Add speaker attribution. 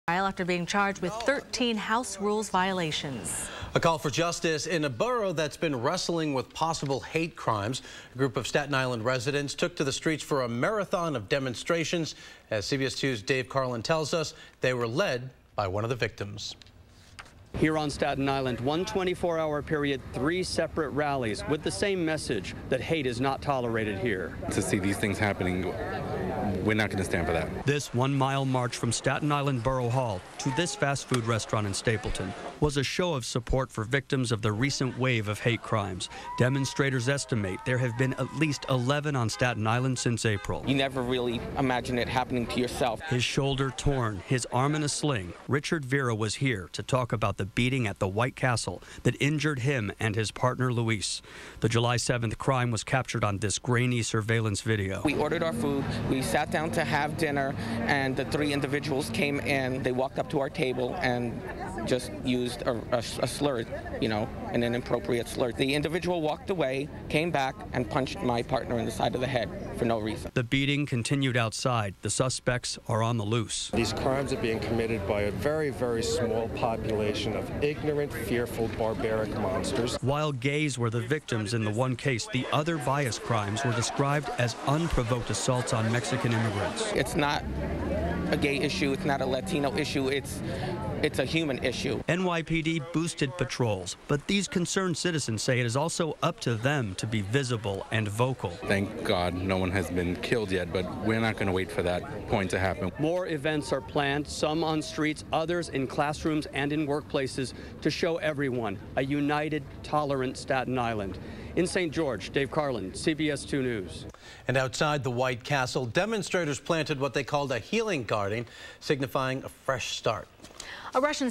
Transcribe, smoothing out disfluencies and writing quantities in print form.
Speaker 1: After being charged with 13 House rules violations.
Speaker 2: A call for justice in a borough that's been wrestling with possible hate crimes. A group of Staten Island residents took to the streets for a marathon of demonstrations. As CBS 2's Dave Carlin tells us, they were led by one of the victims.
Speaker 3: Here on Staten Island, one 24-hour period, 3 separate rallies with the same message that hate is not tolerated here.
Speaker 4: To see these things happening, we're not going to stand for that.
Speaker 3: This 1-mile march from Staten Island Borough Hall to this fast food restaurant in Stapleton was a show of support for victims of the recent wave of hate crimes. Demonstrators estimate there have been at least 11 on Staten Island since April.
Speaker 5: You never really imagine it happening to yourself.
Speaker 3: His shoulder torn, his arm in a sling, Richard Vera was here to talk about the beating at the White Castle that injured him and his partner Luis. The July 7th crime was captured on this grainy surveillance video.
Speaker 5: We ordered our food, we sat down to have dinner, and the 3 individuals came in. They walked up to our table and just used a slur, an inappropriate slur. The individual walked away, came back, and punched my partner in the side of the head for no reason.
Speaker 3: The beating continued outside. The suspects are on the loose.
Speaker 6: These crimes are being committed by a very, very small population of ignorant, fearful, barbaric monsters.
Speaker 3: While gays were the victims in the one case, the other bias crimes were described as unprovoked assaults on Mexican immigrants.
Speaker 5: It's not a gay issue, it's not a Latino issue, it's a human issue.
Speaker 3: NYPD boosted patrols, but these concerned citizens say it is also up to them to be visible and vocal.
Speaker 4: Thank God no one has been killed yet, but we're not going to wait for that point to happen.
Speaker 3: More events are planned, some on streets, others in classrooms and in workplaces, to show everyone a united, tolerant Staten Island. In St. George, Dave Carlin, CBS 2 News.
Speaker 2: And outside the White Castle, demonstrators planted what they called a healing garden, signifying a fresh start.
Speaker 1: A Russian